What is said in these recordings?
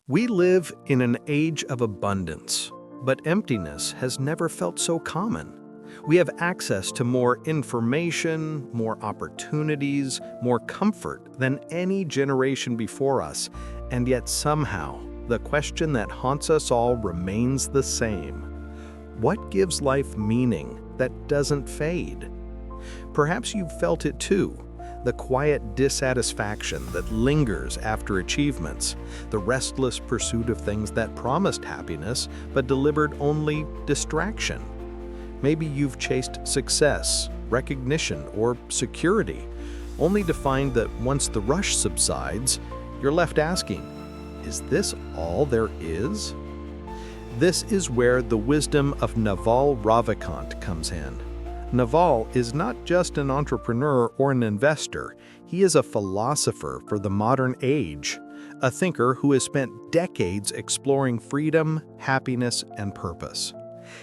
We live in an age of abundance, but emptiness has never felt so common. We have access to more information, more opportunities, more comfort than any generation before us, and yet somehow, the question that haunts us all remains the same. What gives life meaning that doesn't fade? Perhaps you've felt it too. The quiet dissatisfaction that lingers after achievements, the restless pursuit of things that promised happiness but delivered only distraction. Maybe you've chased success, recognition, or security, only to find that once the rush subsides, you're left asking, is this all there is? This is where the wisdom of Naval Ravikant comes in. Naval is not just an entrepreneur or an investor, he is a philosopher for the modern age, a thinker who has spent decades exploring freedom, happiness, and purpose.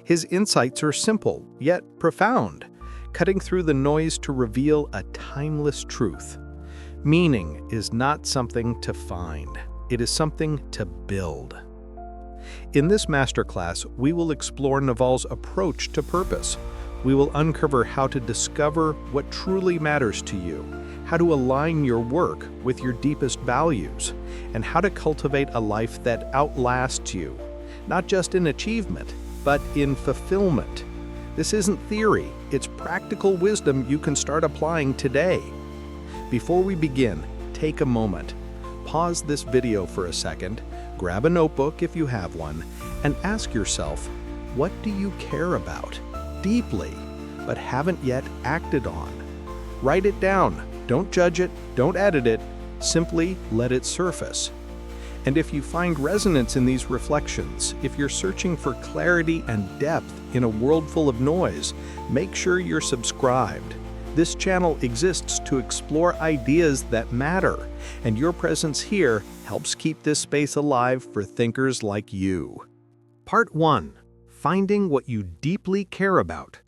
His insights are simple, yet profound, cutting through the noise to reveal a timeless truth. Meaning is not something to find, it is something to build. In this masterclass, we will explore Naval's approach to purpose. We will uncover how to discover what truly matters to you, how to align your work with your deepest values, and how to cultivate a life that outlasts you, not just in achievement, but in fulfillment. This isn't theory, it's practical wisdom you can start applying today. Before we begin, take a moment. Pause this video for a second, grab a notebook if you have one, and ask yourself, what do you care about deeply, but haven't yet acted on? Write it down. Don't judge it, don't edit it, simply let it surface. And if you find resonance in these reflections, if you're searching for clarity and depth in a world full of noise, make sure you're subscribed. This channel exists to explore ideas that matter, and your presence here helps keep this space alive for thinkers like you. Part 1. Finding what you deeply care about.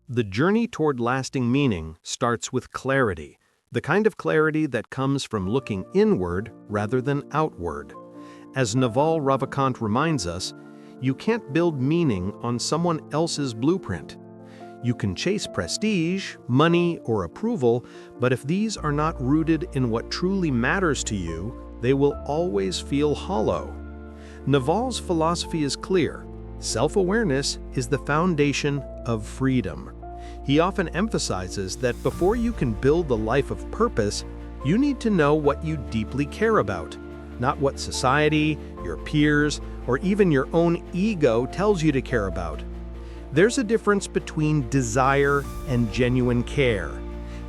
The journey toward lasting meaning starts with clarity, the kind of clarity that comes from looking inward rather than outward. As Naval Ravikant reminds us, you can't build meaning on someone else's blueprint. You can chase prestige, money, or approval, but if these are not rooted in what truly matters to you, they will always feel hollow. Naval's philosophy is clear. Self-awareness is the foundation of freedom. He often emphasizes that before you can build the life of purpose, you need to know what you deeply care about, not what society, your peers, or even your own ego tells you to care about. There's a difference between desire and genuine care.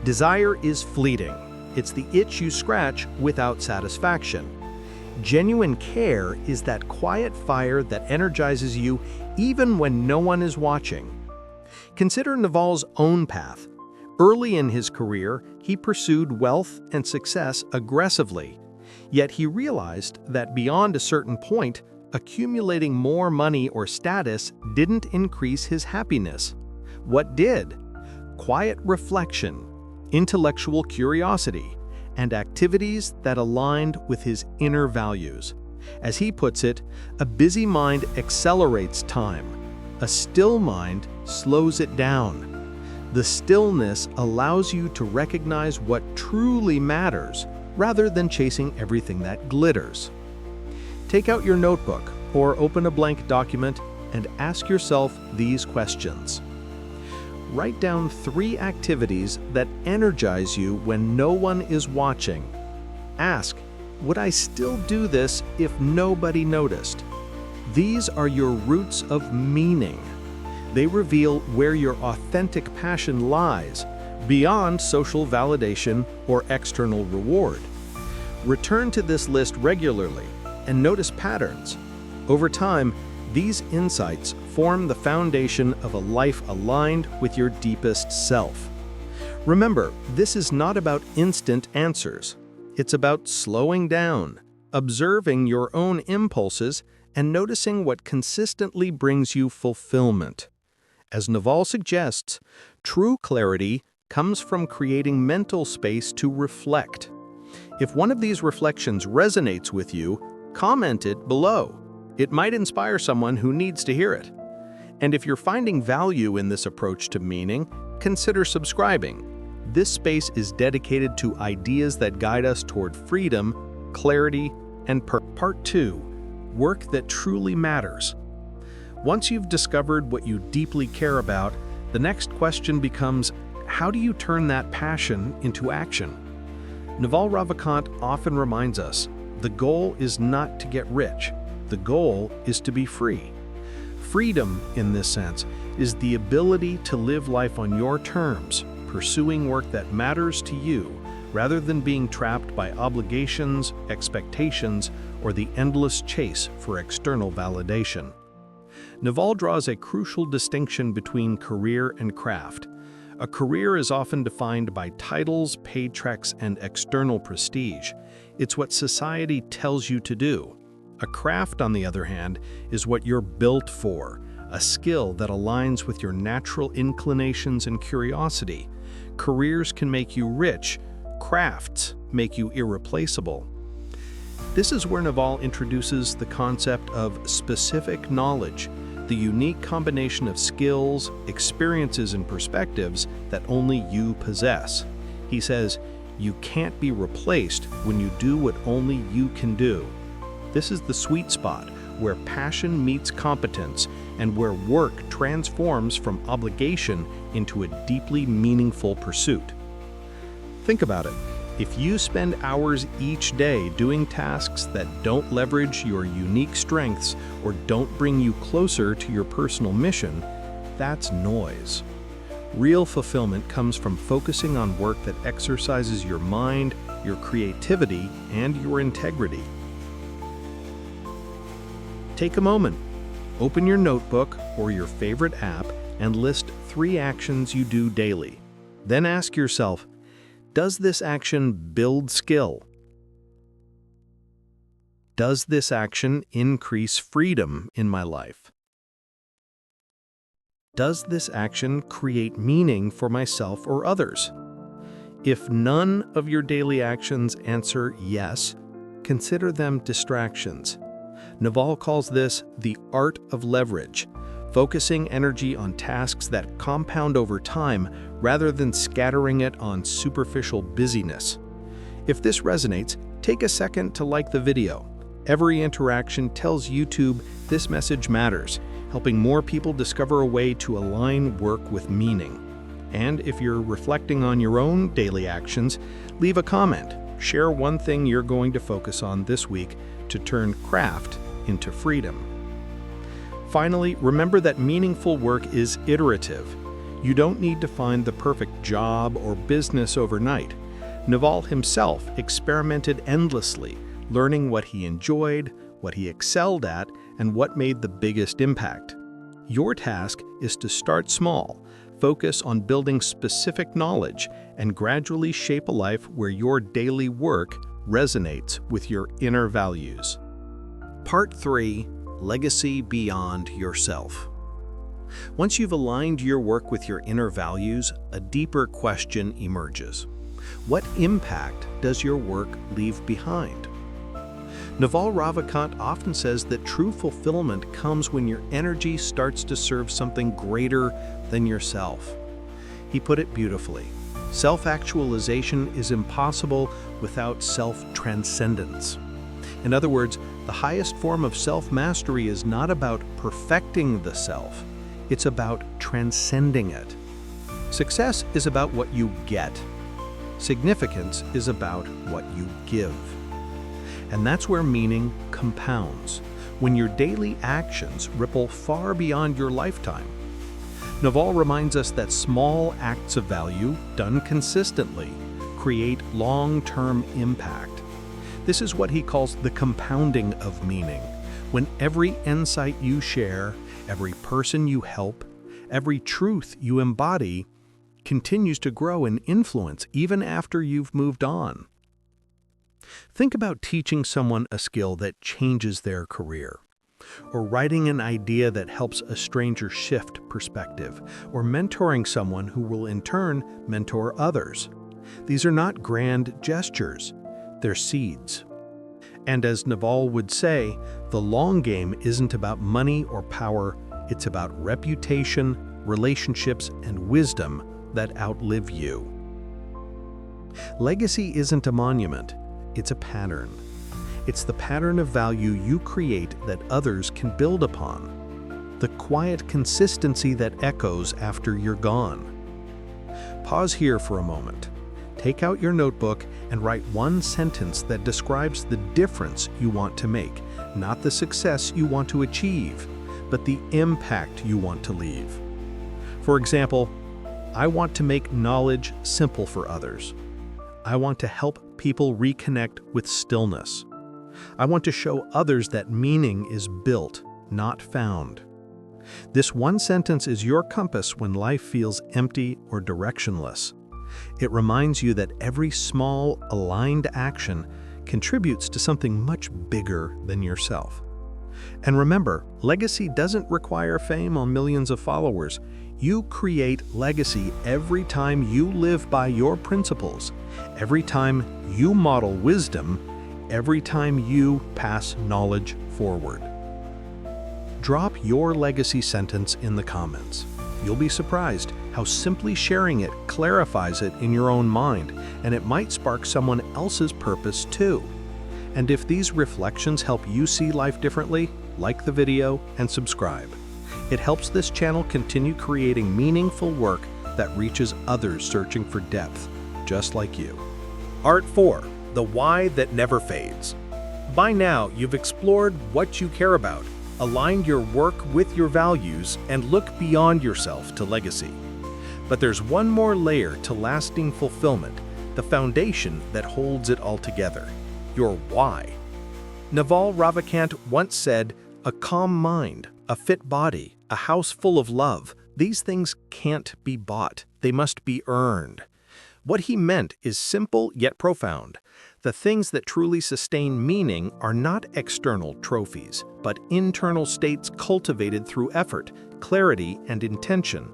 Desire is fleeting. It's the itch you scratch without satisfaction. Genuine care is that quiet fire that energizes you even when no one is watching. Consider Naval's own path. Early in his career, he pursued wealth and success aggressively. Yet he realized that beyond a certain point, accumulating more money or status didn't increase his happiness. What did? Quiet reflection, intellectual curiosity, and activities that aligned with his inner values. As he puts it, a busy mind accelerates time. A still mind slows it down. The stillness allows you to recognize what truly matters rather than chasing everything that glitters. Take out your notebook or open a blank document and ask yourself these questions. Write down 3 activities that energize you when no one is watching. Ask, would I still do this if nobody noticed? These are your roots of meaning. They reveal where your authentic passion lies, beyond social validation or external reward. Return to this list regularly and notice patterns. Over time, these insights form the foundation of a life aligned with your deepest self. Remember, this is not about instant answers. It's about slowing down, observing your own impulses, and noticing what consistently brings you fulfillment. As Naval suggests, true clarity comes from creating mental space to reflect. If one of these reflections resonates with you, Comment it below. It might inspire someone who needs to hear it. And if you're finding value in this approach to meaning, consider subscribing. This space is dedicated to ideas that guide us toward freedom, clarity, and purpose. Part 2. Work that truly matters. Once you've discovered what you deeply care about, the next question becomes, how do you turn that passion into action? Naval Ravikant often reminds us, the goal is not to get rich. The goal is to be free. Freedom, in this sense, is the ability to live life on your terms, pursuing work that matters to you, rather than being trapped by obligations, expectations, or the endless chase for external validation. Naval draws a crucial distinction between career and craft. A career is often defined by titles, paychecks, and external prestige. It's what society tells you to do. A craft, on the other hand, is what you're built for, a skill that aligns with your natural inclinations and curiosity. Careers can make you rich, crafts make you irreplaceable. This is where Naval introduces the concept of specific knowledge, the unique combination of skills, experiences, and perspectives that only you possess. He says, you can't be replaced when you do what only you can do. This is the sweet spot where passion meets competence and where work transforms from obligation into a deeply meaningful pursuit. Think about it. If you spend hours each day doing tasks that don't leverage your unique strengths or don't bring you closer to your personal mission, that's noise. Real fulfillment comes from focusing on work that exercises your mind, your creativity, and your integrity. Take a moment, open your notebook or your favorite app and list 3 actions you do daily. Then ask yourself, does this action build skill? Does this action increase freedom in my life? Does this action create meaning for myself or others? If none of your daily actions answer yes, consider them distractions. Naval calls this the art of leverage, focusing energy on tasks that compound over time rather than scattering it on superficial busyness. If this resonates, take a second to like the video. Every interaction tells YouTube this message matters, helping more people discover a way to align work with meaning. And if you're reflecting on your own daily actions, leave a comment. Share one thing you're going to focus on this week to turn craft into freedom. Finally, remember that meaningful work is iterative. You don't need to find the perfect job or business overnight. Naval himself experimented endlessly, learning what he enjoyed, what he excelled at, and what made the biggest impact. Your task is to start small, focus on building specific knowledge, and gradually shape a life where your daily work resonates with your inner values. Part 3. Legacy beyond yourself. Once you've aligned your work with your inner values, a deeper question emerges. What impact does your work leave behind? Naval Ravikant often says that true fulfillment comes when your energy starts to serve something greater than yourself. He put it beautifully. Self-actualization is impossible without self-transcendence. In other words, the highest form of self-mastery is not about perfecting the self, it's about transcending it. Success is about what you get. Significance is about what you give. And that's where meaning compounds, when your daily actions ripple far beyond your lifetime. Naval reminds us that small acts of value, done consistently, create long-term impact. This is what he calls the compounding of meaning, when every insight you share, every person you help, every truth you embody continues to grow in influence even after you've moved on. Think about teaching someone a skill that changes their career, or writing an idea that helps a stranger shift perspective, or mentoring someone who will in turn mentor others. These are not grand gestures, they're seeds. And as Naval would say, the long game isn't about money or power, it's about reputation, relationships, and wisdom that outlive you. Legacy isn't a monument, it's a pattern. It's the pattern of value you create that others can build upon. The quiet consistency that echoes after you're gone. Pause here for a moment. Take out your notebook and write one sentence that describes the difference you want to make, not the success you want to achieve, but the impact you want to leave. For example, I want to make knowledge simple for others. I want to help people reconnect with stillness. I want to show others that meaning is built, not found. This one sentence is your compass when life feels empty or directionless. It reminds you that every small, aligned action contributes to something much bigger than yourself. And remember, legacy doesn't require fame or millions of followers. You create legacy every time you live by your principles, every time you model wisdom, every time you pass knowledge forward. Drop your legacy sentence in the comments. You'll be surprised how simply sharing it clarifies it in your own mind, and it might spark someone else's purpose too. And if these reflections help you see life differently, like the video and subscribe. It helps this channel continue creating meaningful work that reaches others searching for depth, just like you. Art 4, the why that never fades. By now, you've explored what you care about, aligned your work with your values, and look beyond yourself to legacy. But there's one more layer to lasting fulfillment, the foundation that holds it all together, your why. Naval Ravikant once said, "A calm mind, a fit body, a house full of love, these things can't be bought, they must be earned." What he meant is simple yet profound. The things that truly sustain meaning are not external trophies, but internal states cultivated through effort, clarity, and intention.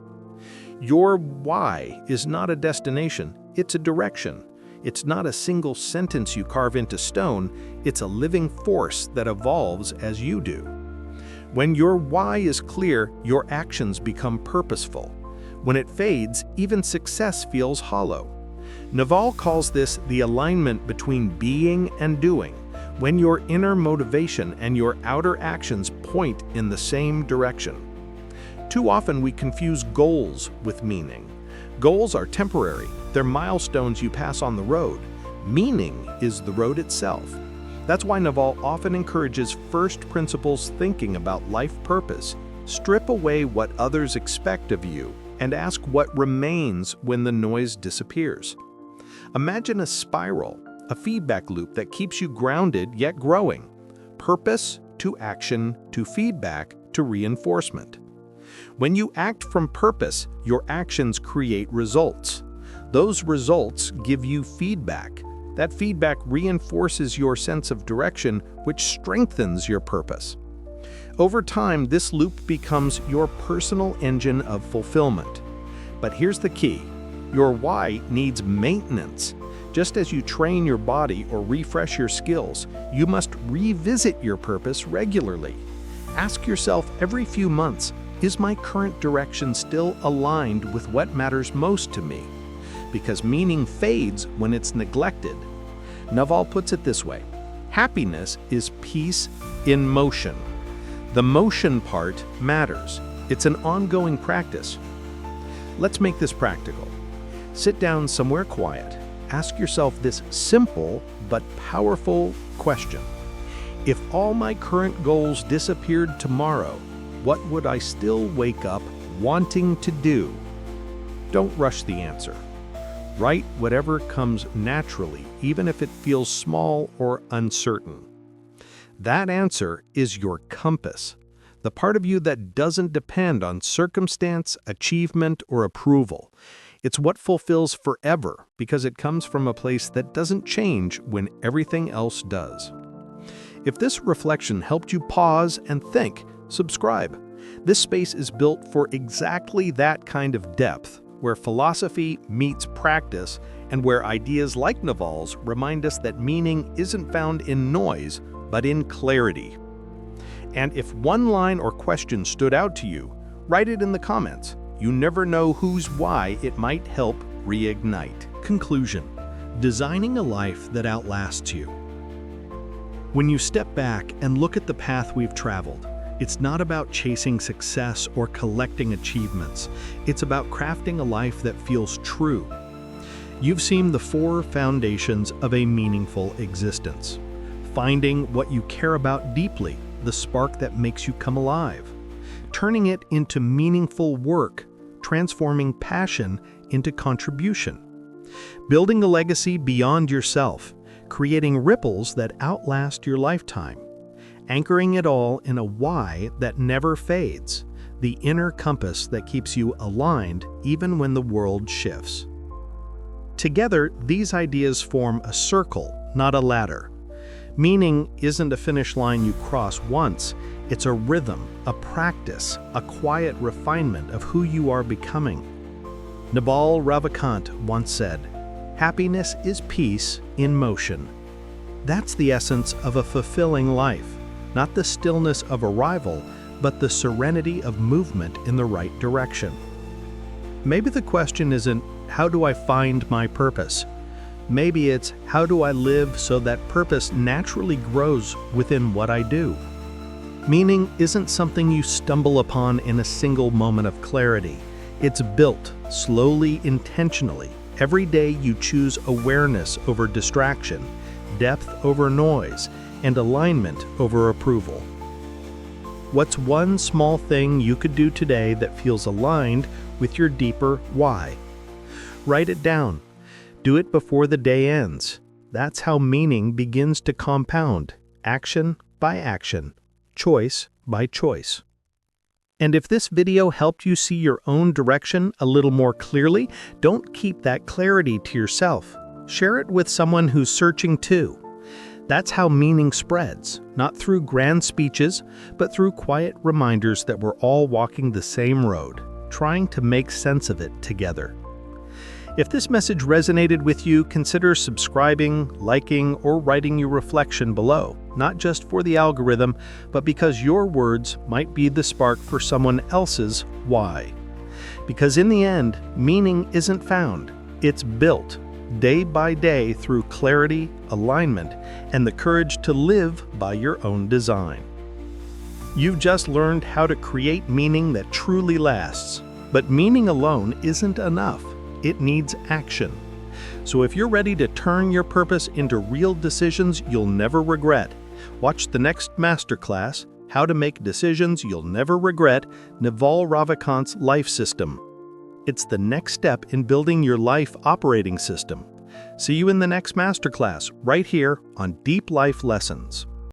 Your why is not a destination, it's a direction. It's not a single sentence you carve into stone, it's a living force that evolves as you do. When your why is clear, your actions become purposeful. When it fades, even success feels hollow. Naval calls this the alignment between being and doing, when your inner motivation and your outer actions point in the same direction. Too often we confuse goals with meaning. Goals are temporary, they're milestones you pass on the road. Meaning is the road itself. That's why Naval often encourages first principles thinking about life purpose. Strip away what others expect of you and ask what remains when the noise disappears. Imagine a spiral, a feedback loop that keeps you grounded yet growing. Purpose to action to feedback to reinforcement. When you act from purpose, your actions create results. Those results give you feedback. That feedback reinforces your sense of direction, which strengthens your purpose. Over time, this loop becomes your personal engine of fulfillment. But here's the key. Your why needs maintenance. Just as you train your body or refresh your skills, you must revisit your purpose regularly. Ask yourself every few months, is my current direction still aligned with what matters most to me? Because meaning fades when it's neglected. Naval puts it this way, happiness is peace in motion. The motion part matters. It's an ongoing practice. Let's make this practical. Sit down somewhere quiet. Ask yourself this simple but powerful question. If all my current goals disappeared tomorrow, what would I still wake up wanting to do? Don't rush the answer. Write whatever comes naturally, even if it feels small or uncertain. That answer is your compass, the part of you that doesn't depend on circumstance, achievement, or approval. It's what fulfills forever because it comes from a place that doesn't change when everything else does. If this reflection helped you pause and think, subscribe. This space is built for exactly that kind of depth, where philosophy meets practice and where ideas like Naval's remind us that meaning isn't found in noise, but in clarity. And if one line or question stood out to you, write it in the comments. You never know whose why it might help reignite. Conclusion: designing a life that outlasts you. When you step back and look at the path we've traveled, it's not about chasing success or collecting achievements. It's about crafting a life that feels true. You've seen the 4 foundations of a meaningful existence. Finding what you care about deeply, the spark that makes you come alive. Turning it into meaningful work, transforming passion into contribution. Building a legacy beyond yourself, creating ripples that outlast your lifetime. Anchoring it all in a why that never fades, the inner compass that keeps you aligned even when the world shifts. Together, these ideas form a circle, not a ladder. Meaning isn't a finish line you cross once, it's a rhythm, a practice, a quiet refinement of who you are becoming. Naval Ravikant once said, "Happiness is peace in motion." That's the essence of a fulfilling life, not the stillness of arrival, but the serenity of movement in the right direction. Maybe the question isn't, how do I find my purpose? Maybe it's, how do I live so that purpose naturally grows within what I do? Meaning isn't something you stumble upon in a single moment of clarity. It's built, slowly, intentionally. Every day you choose awareness over distraction, depth over noise, and alignment over approval. What's one small thing you could do today that feels aligned with your deeper why? Write it down. Do it before the day ends. That's how meaning begins to compound, action by action, choice by choice. And if this video helped you see your own direction a little more clearly, don't keep that clarity to yourself. Share it with someone who's searching too. That's how meaning spreads, not through grand speeches, but through quiet reminders that we're all walking the same road, trying to make sense of it together. If this message resonated with you, consider subscribing, liking, or writing your reflection below, not just for the algorithm, but because your words might be the spark for someone else's why. Because in the end, meaning isn't found, it's built, day by day through clarity, alignment, and the courage to live by your own design. You've just learned how to create meaning that truly lasts, but meaning alone isn't enough. It needs action. So if you're ready to turn your purpose into real decisions you'll never regret, watch the next masterclass, How to Make Decisions You'll Never Regret, Naval Ravikant's Life System. It's the next step in building your life operating system. See you in the next masterclass, right here on Deep Life Lessons.